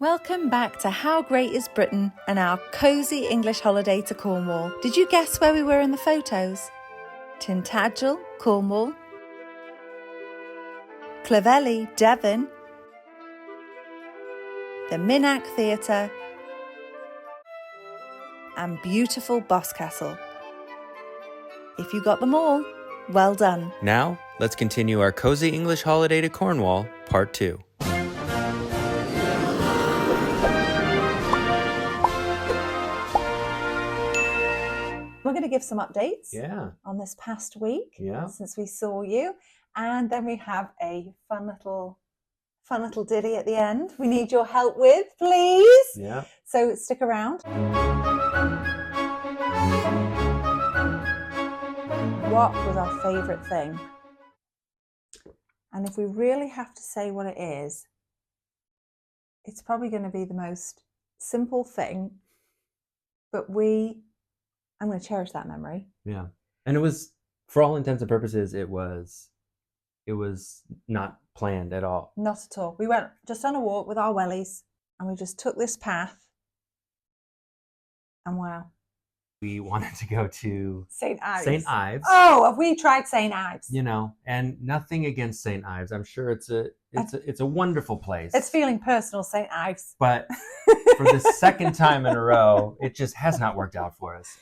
Welcome back to How Great is Britain and our cosy English holiday to Cornwall. Did you guess where we were in the photos? Tintagel, Cornwall, Clovelly, Devon, the Minack Theatre, and beautiful Boscastle. If you got them all, well done. Now, let's continue our cozy English holiday to Cornwall, part 2. We're going to give some updates Yeah. on this past week since we saw you. And then we have a fun little ditty at the end we need your help with, please. Yeah. So stick around. What was our favourite thing? And if we really have to say what it is, it's probably going to be the most simple thing, but I'm going to cherish that memory. Yeah. And it was, for all intents and purposes, it was not planned at all. Not at all. We went just on a walk with our wellies and we just took this path. And wow. We wanted to go to St. Ives. St. Ives. Oh, have we tried St. Ives? You know, and nothing against St. Ives. I'm sure it's a wonderful place. It's feeling personal, St. Ives. But for the second time in a row, it just has not worked out for us.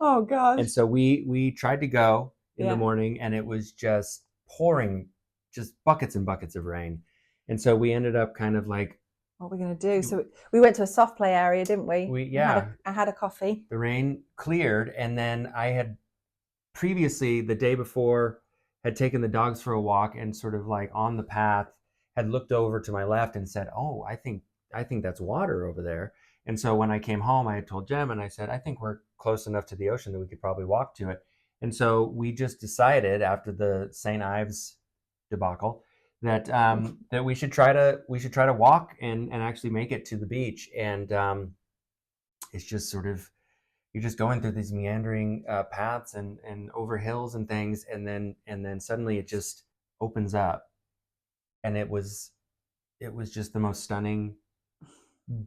Oh gosh. And so we tried to go in the morning, and it was just pouring, just buckets and buckets of rain. And so we ended up kind of like, what we're going to do? So we went to a soft play area, didn't we? I had a coffee. The rain cleared, and then I had previously, the day before, had taken the dogs for a walk, and sort of like on the path had looked over to my left and said, "Oh, I think that's water over there." And so when I came home, I had told Gemma, and I said, "I think we're close enough to the ocean that we could probably walk to it." And so we just decided, after the St. Ives debacle, that that we should try to walk and actually make it to the beach. And it's just sort of, you're just going through these meandering paths and over hills and things, and then suddenly it just opens up, and it was just the most stunning,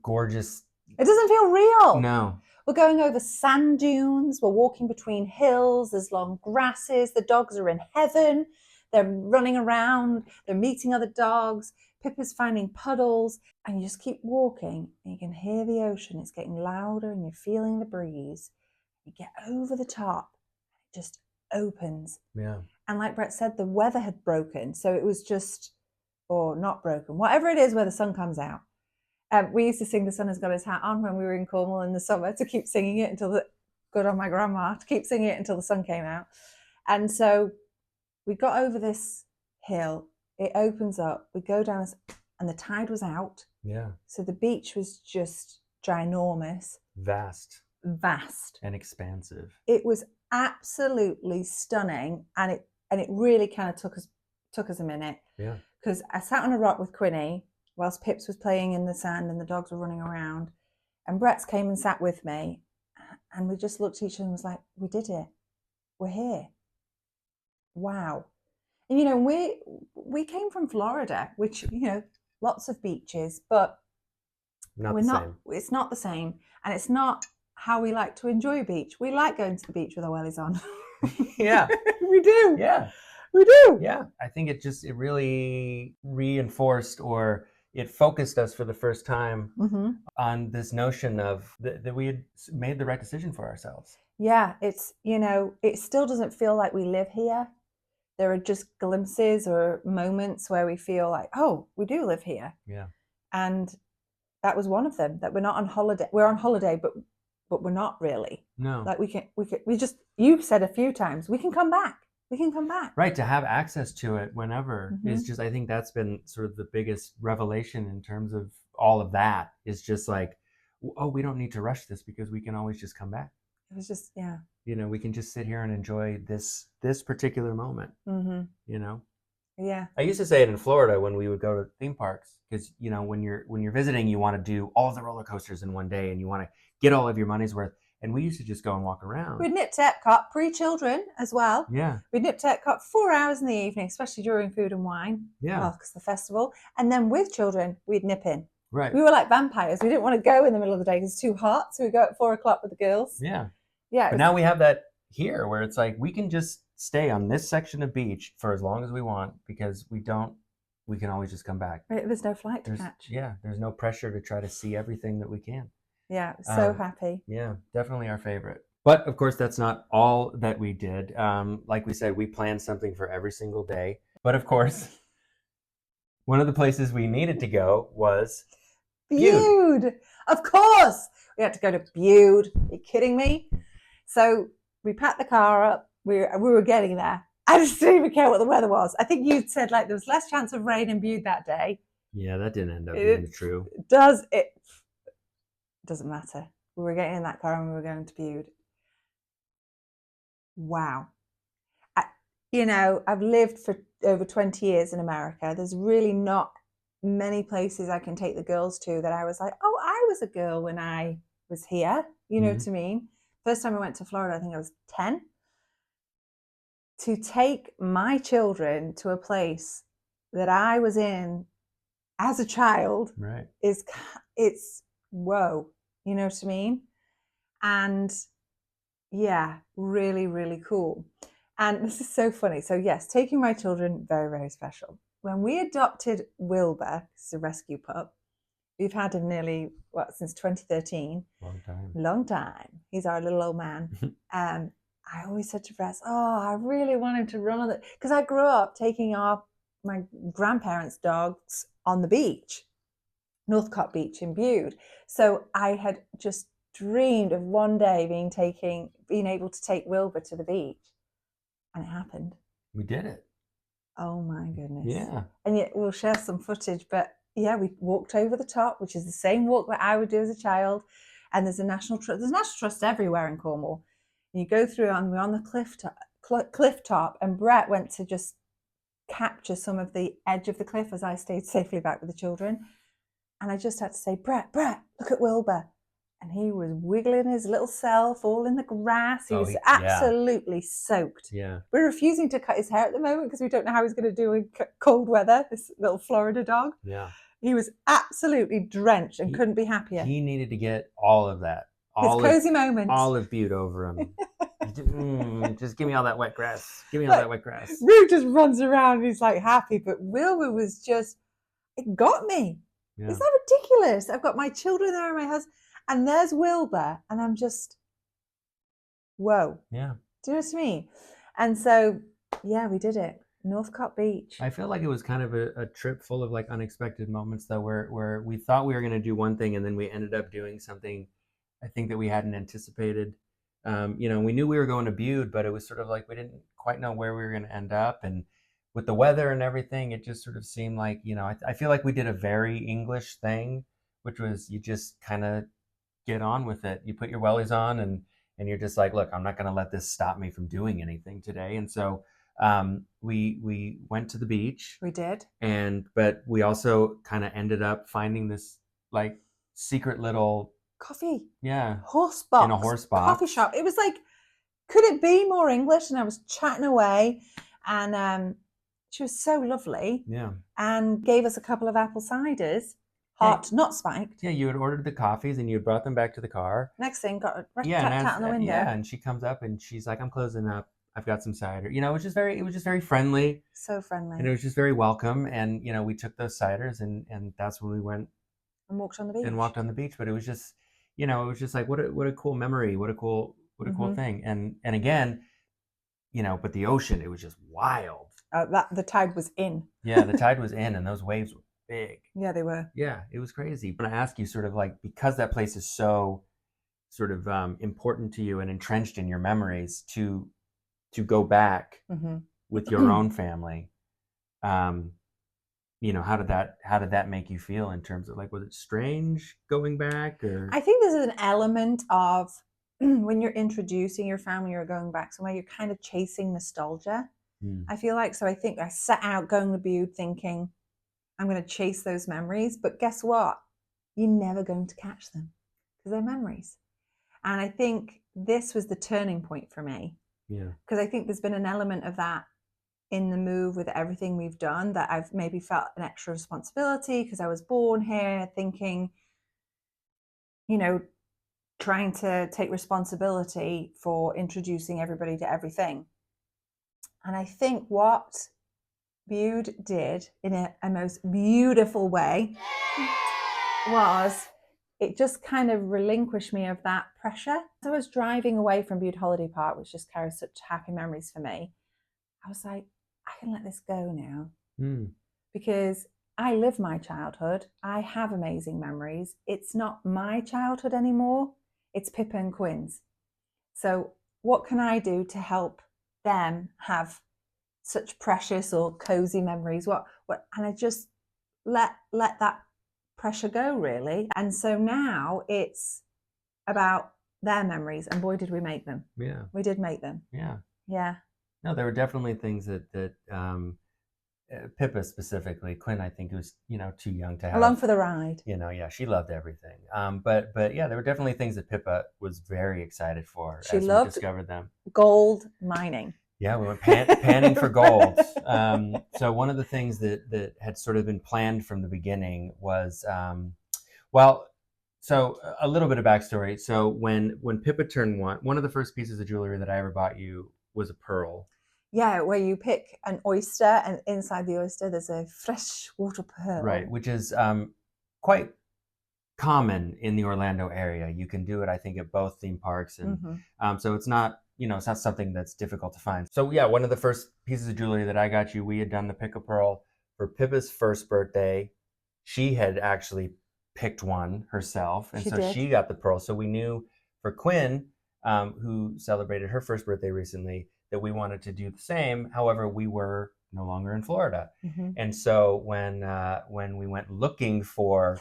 gorgeous. It doesn't feel real. No. We're going over sand dunes. We're walking between hills. There's long grasses. The dogs are in heaven. They're running around. They're meeting other dogs. Pippa's finding puddles. And you just keep walking. And you can hear the ocean. It's getting louder and you're feeling the breeze. You get over the top. It just opens. Yeah. And like Brett said, the weather had broken. So it was just, or not broken, whatever it is where the sun comes out. We used to sing "The Sun Has Got His Hat On" when we were in Cornwall in the summer, to keep singing it until good on my grandma, to keep singing it until the sun came out. And so we got over this hill, it opens up, we go down, and the tide was out. Yeah. So the beach was just ginormous. Vast. And expansive. It was absolutely stunning, and it really kind of took us a minute. Yeah. Because I sat on a rock with Quinny whilst Pips was playing in the sand and the dogs were running around, and Brett's came and sat with me, and we just looked at each other and was like, we did it. We're here. Wow. And, you know, we came from Florida, which, you know, lots of beaches, but it's not the same. And it's not how we like to enjoy a beach. We like going to the beach with our wellies on. Yeah. We do. Yeah. We do. Yeah. I think it really reinforced, or it focused us for the first time on this notion of that we had made the right decision for ourselves. Yeah, it's, you know, it still doesn't feel like we live here. There are just glimpses or moments where we feel like, oh, we do live here. Yeah. And that was one of them, that we're not on holiday. We're on holiday, but we're not really. No. Like you said a few times, we can come back. We can come back. Right, to have access to it whenever is just, I think that's been sort of the biggest revelation in terms of all of that, is just like, oh, we don't need to rush this because we can always just come back. It was just, yeah. You know, we can just sit here and enjoy this particular moment, you know? Yeah. I used to say it in Florida when we would go to theme parks, because, you know, when you're visiting, you want to do all the roller coasters in one day and you want to get all of your money's worth. And we used to just go and walk around. We'd nip to Epcot, pre-children as well. Yeah. We'd nip to Epcot 4 hours in the evening, especially during food and wine. Yeah. Well, because the festival. And then with children, we'd nip in. Right. We were like vampires. We didn't want to go in the middle of the day because it's too hot. So we go at 4 o'clock with the girls. Yeah. Yeah. But now we have that here where it's like we can just stay on this section of beach for as long as we want because we can always just come back. There's no flight to catch. Yeah, there's no pressure to try to see everything that we can. Yeah, so happy. Yeah, definitely our favorite. But of course, that's not all that we did. Like we said, we planned something for every single day. But of course, one of the places we needed to go was Bude. Of course, we had to go to Bude. Are you kidding me? So we packed the car up. We were getting there. I just didn't even care what the weather was. I think you'd said like there was less chance of rain in Bude that day. Yeah, that didn't end up being true. It doesn't matter. We were getting in that car and we were going to Bude. Wow. I've lived for over 20 years in America. There's really not many places I can take the girls to that I was like, oh, I was a girl when I was here. You know what I mean? First time I went to Florida, I think I was 10. To take my children to a place that I was in as a child, right, it's whoa. You know what I mean? And yeah, really, really cool. And this is so funny. So yes, taking my children, very, very special. When we adopted Wilbur, he's a rescue pup, we've had him nearly, since 2013. Long time. He's our little old man. I always said to Brett, I really want him to run on it. Because I grew up taking my grandparents' dogs on the beach, Northcott Beach in Bude. So I had just dreamed of one day being able to take Wilbur to the beach. And it happened. We did it. Oh my goodness. Yeah. And yet we'll share some footage, but yeah, we walked over the top, which is the same walk that I would do as a child. And there's National Trust everywhere in Cornwall. And you go through and we're on the cliff top, and Brett went to just capture some of the edge of the cliff as I stayed safely back with the children. And I just had to say, Brett, look at Wilbur. And he was wiggling his little self all in the grass. He was absolutely soaked. Yeah. We're refusing to cut his hair at the moment because we don't know how he's going to do in cold weather, this little Florida dog. Yeah. He was absolutely drenched and couldn't be happier. He needed to get all of that. His cozy moments. All of Bude over him. Just give me all that wet grass. Give me all that wet grass. Rue just runs around and he's like happy, but Wilbur was just, it got me. Yeah. Isn't that ridiculous? I've got my children there and my husband. And there's Wilbur, and I'm just, whoa. Yeah. Do you know what I mean? And so, yeah, we did it. Northcott Beach. I feel like it was kind of a trip full of like unexpected moments though, where we thought we were going to do one thing and then we ended up doing something I think that we hadn't anticipated. We knew we were going to Bude, but it was sort of like we didn't quite know where we were going to end up. And with the weather and everything, it just sort of seemed like, I feel like we did a very English thing, which was you just kind of get on with it. You put your wellies on and you're just like, look, I'm not going to let this stop me from doing anything today. And so we went to the beach. We did. But we also kind of ended up finding this like secret little coffee. Yeah. Horse box. In a horse box. Coffee shop. It was like, could it be more English? And I was chatting away and she was so lovely. Yeah. And gave us a couple of apple ciders. Hot, not spiked. Yeah, you had ordered the coffees and you had brought them back to the car. Next thing, got a tat on the window. Yeah, and she comes up and she's like, I'm closing up. I've got some cider. It was just very friendly. So friendly. And it was just very welcome. And, we took those ciders and that's when we went. And walked on the beach. But it was just, it was just like, what a cool memory. What a cool thing. And again, but the ocean, it was just wild. The tide was in. Yeah, the tide was in and those waves were big. Yeah, they were. Yeah, it was crazy. But I ask you sort of like, because that place is so sort of important to you and entrenched in your memories to go back with your own family, how did that make you feel in terms of like, was it strange going back? Or I think there's an element of when you're introducing your family or going back somewhere, you're kind of chasing nostalgia. I feel like, so I think I set out going to Bude thinking, I'm going to chase those memories, but guess what? You're never going to catch them because they're memories. And I think this was the turning point for me. Yeah. Because I think there's been an element of that in the move with everything we've done that I've maybe felt an extra responsibility because I was born here, thinking, you know, trying to take responsibility for introducing everybody to everything. And I think what Bude did in a most beautiful way was it just kind of relinquished me of that pressure. As I was driving away from Bude Holiday Park, which just carries such happy memories for me, I was like, I can let this go now. Because I live my childhood. I have amazing memories. It's not my childhood anymore. It's Pippa and Quinn's. So what can I do to help them have such precious or cozy memories? What and I just let that pressure go, really. And so now it's about their memories, and boy did we make them. Yeah. We did make them. Yeah. Yeah. No, there were definitely things that Pippa specifically, Quinn, I think, was, you know, too young to have. Along for the ride. You know, yeah, she loved everything. But yeah, there were definitely things that Pippa was very excited for She as loved we discovered them. Gold mining. Yeah, we went panning for gold. So one of the things that had sort of been planned from the beginning was, so a little bit of backstory. So when Pippa turned one of the first pieces of jewelry that I ever bought you was a pearl. Yeah, where you pick an oyster, and inside the oyster there's a freshwater pearl. Right, which is quite common in the Orlando area. You can do it, I think, at both theme parks, and so it's not, you know, it's not something that's difficult to find. So yeah, one of the first pieces of jewelry that I got you, we had done the pick a pearl for Pippa's first birthday. She had actually picked one herself, and she got the pearl. So we knew for Quinn, who celebrated her first birthday recently, that we wanted to do the same. However, we were no longer in Florida, and so when we went looking for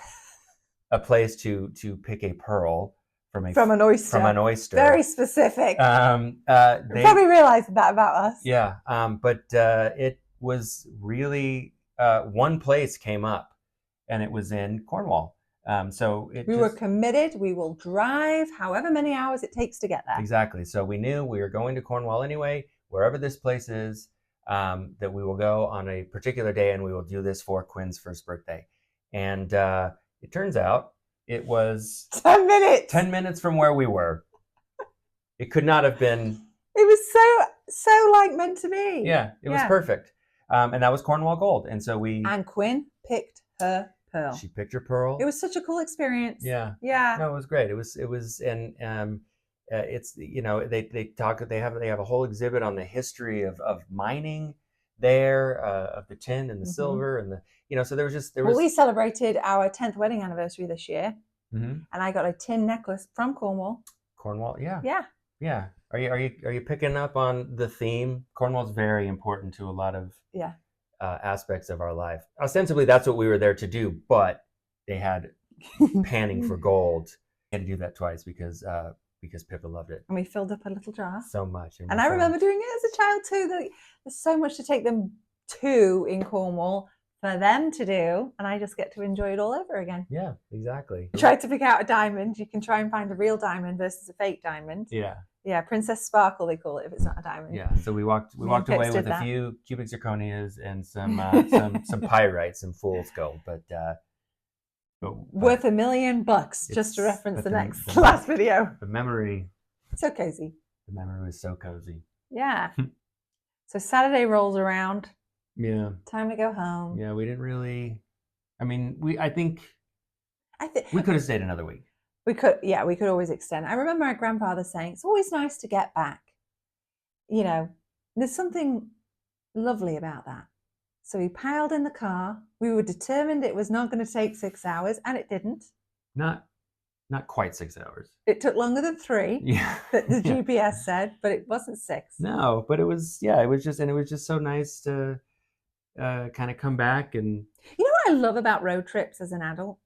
a place to pick a pearl from an oyster, very specific. They probably realized that about us. Yeah, but it was really one place came up, and it was in Cornwall. So we were committed. We will drive however many hours it takes to get there. Exactly. So we knew we were going to Cornwall anyway, wherever this place is, that we will go on a particular day, and we will do this for Quinn's first birthday. And it turns out it was 10 minutes. 10 minutes from where we were. It could not have been. It was so like meant to be. Yeah, it was perfect. And that was Cornwall Gold. And so And Quinn picked her pearl. She picked her pearl. It was such a cool experience. Yeah. Yeah. No, it was great. It was, and it's, you know, they have a whole exhibit on the history of mining there, of the tin and the silver and the, you know, so there was. We celebrated our 10th wedding anniversary this year, and I got a tin necklace from Cornwall. Cornwall, yeah. Yeah. Yeah. Are you picking up on the theme? Cornwall's very important to a lot of aspects of our life. Ostensibly, that's what we were there to do, but they had panning for gold. We had to do that twice because Pippa loved it. And we filled up a little jar. So much. And I remember doing it as a child too. There's so much to take them to in Cornwall for them to do, and I just get to enjoy it all over again. Yeah, exactly. I tried to pick out a diamond. You can try and find a real diamond versus a fake diamond. Yeah. Yeah, Princess Sparkle they call it if it's not a diamond. Yeah. So we walked away with a few cubic zirconias and some pyrite, some fool's gold, but worth $1 million, just to reference the last video. The memory. So cozy. The memory was so cozy. Yeah. So Saturday rolls around. Yeah. Time to go home. Yeah, we didn't really. I mean, I think we could have stayed another week. We could always extend. I remember my grandfather saying, it's always nice to get back. You know, there's something lovely about that. So we piled in the car. We were determined it was not going to take 6 hours, and it didn't. Not quite 6 hours. It took longer than 3. Yeah. That the GPS said, but it wasn't 6. No, but it was just so nice to kind of come back. And you know what I love about road trips as an adult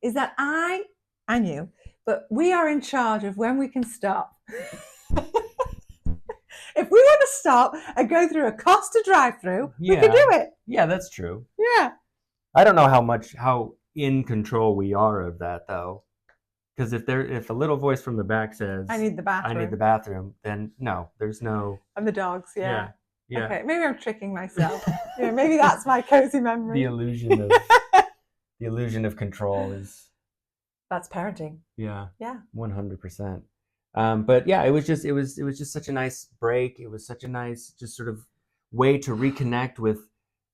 is that I knew, but we are in charge of when we can stop. If we want to stop and go through a Costa drive-through, we can do it. Yeah, that's true. Yeah. I don't know how in control we are of that though, because if a little voice from the back says, I need the bathroom. then no, there's no. And the dogs, yeah. Yeah. Okay, maybe I'm tricking myself. Maybe that's my cozy memory. The illusion of control is. That's parenting. Yeah. Yeah. 100%. But yeah, it was just such a nice break. It was such a nice, just sort of way to reconnect with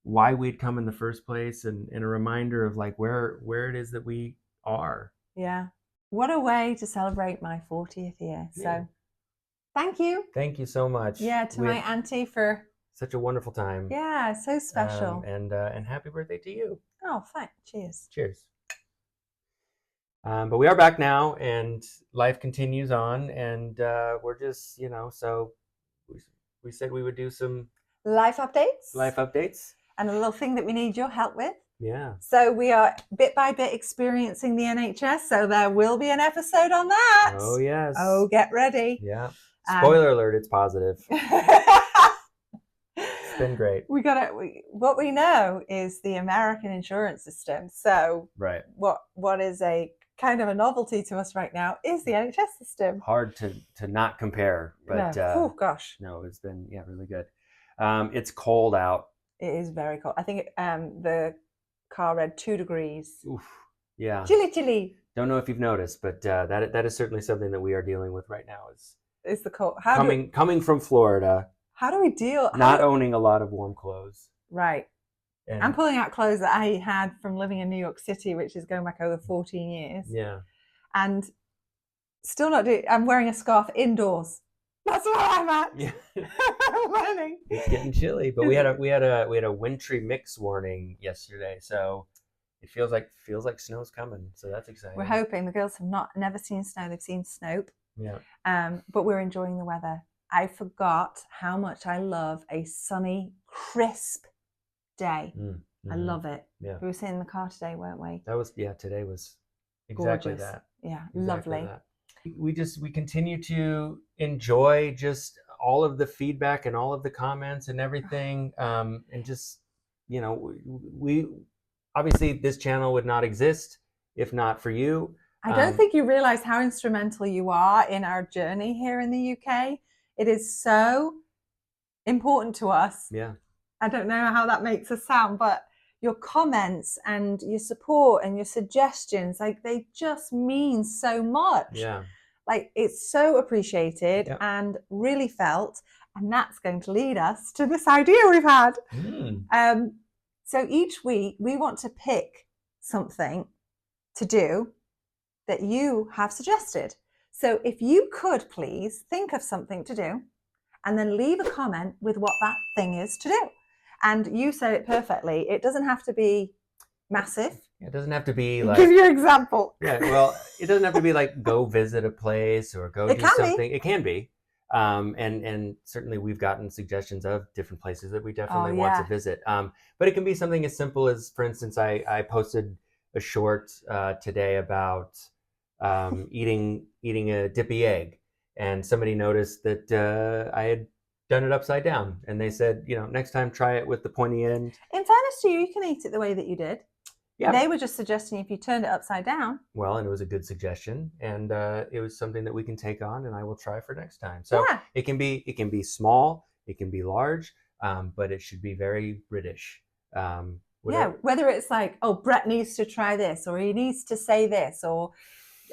why we'd come in the first place, and a reminder of like where it is that we are. Yeah. What a way to celebrate my 40th year. So thank you. Thank you so much. Yeah, to my auntie for such a wonderful time. Yeah, so special. And happy birthday to you. Oh, thanks. Cheers. Cheers. But we are back now, and life continues on, and we're just, so we said we would do some life updates, and a little thing that we need your help with. Yeah. So we are bit by bit experiencing the NHS, so there will be an episode on that. Oh, yes. Oh, get ready. Yeah. Spoiler alert, it's positive. It's been great. What we know is the American insurance system. So right. What is a kind of a novelty to us right now is the NHS system. Hard to not compare, but oh gosh. No, it's been really good. It's cold out. It is very cold. I think the car read 2 degrees. Oof. Yeah. Chilly. Don't know if you've noticed, but that is certainly something that we are dealing with right now. Is the cold coming from Florida? How do we deal? Not owning a lot of warm clothes. Right. And I'm pulling out clothes that I had from living in New York City, which is going back over 14 years. Yeah. And still not doing. I'm wearing a scarf indoors. That's where I'm at. Yeah. I'm learning. It's getting chilly, but we had a wintry mix warning yesterday, so it feels like snow's coming. So that's exciting. We're hoping. The girls have never seen snow. They've seen Snope. Yeah. But we're enjoying the weather. I forgot how much I love a sunny, crisp day. Mm-hmm. I love it. Yeah. We were sitting in the car today, weren't we? Today was exactly gorgeous. That. Yeah, exactly lovely. That. We continue to enjoy just all of the feedback and all of the comments and everything. And just, we obviously this channel would not exist if not for you. I don't think you realize how instrumental you are in our journey here in the UK. It is so important to us. Yeah. I don't know how that makes us sound, but your comments and your support and your suggestions, like they just mean so much. Yeah. Like it's so appreciated and really felt. And that's going to lead us to this idea we've had. So each week we want to pick something to do that you have suggested. So if you could please think of something to do and then leave a comment with what that thing is to do. And you said it perfectly. It doesn't have to be massive. It doesn't have to be like... Give your example. Yeah, well, it doesn't have to be like go visit a place or go do something. It can be. And certainly we've gotten suggestions of different places that we definitely want to visit. But it can be something as simple as, for instance, I posted a short today about eating a dippy egg. And somebody noticed that I had done it upside down, and they said, next time try it with the pointy end. In fairness to you, you can eat it the way that you did. Yeah. They were just suggesting if you turned it upside down. Well, and it was a good suggestion, and it was something that we can take on, and I will try for next time. So it can be small, it can be large, but it should be very British. Whether it's like, oh, Brett needs to try this, or he needs to say this, or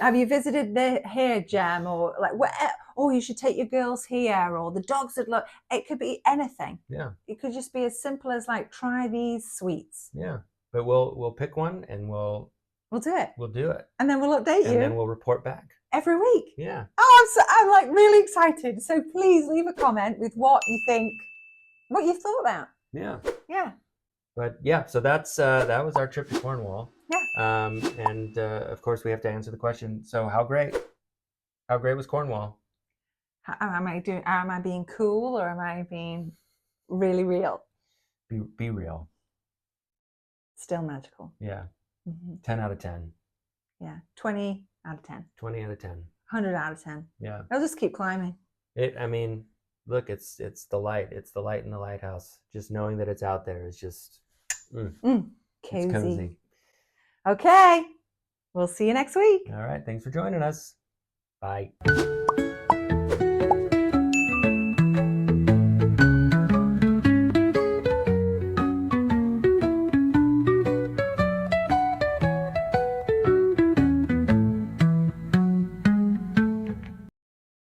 have you visited here, Gem, or like you should take your girls here, or the dogs would look. It could be anything. Yeah. It could just be as simple as like, try these sweets. Yeah. But we'll pick one and we'll do it. We'll do it. And then we'll update you. And then we'll report back. Every week. Yeah. Oh, I'm like really excited. So please leave a comment with what you think, what you've thought about. Yeah. Yeah. But yeah, so that was our trip to Cornwall. Yeah. And of course we have to answer the question. So how great was Cornwall? Am I being cool, or am I being really real? Be real. Still magical. Yeah. 10 out of 10. Yeah. 20 out of 10. 20 out of 10. 100 out of 10. Yeah. I'll just keep climbing. Look, it's the light. It's the light in the lighthouse. Just knowing that it's out there is just cozy. It's cozy. Okay. We'll see you next week. All right. Thanks for joining us. Bye.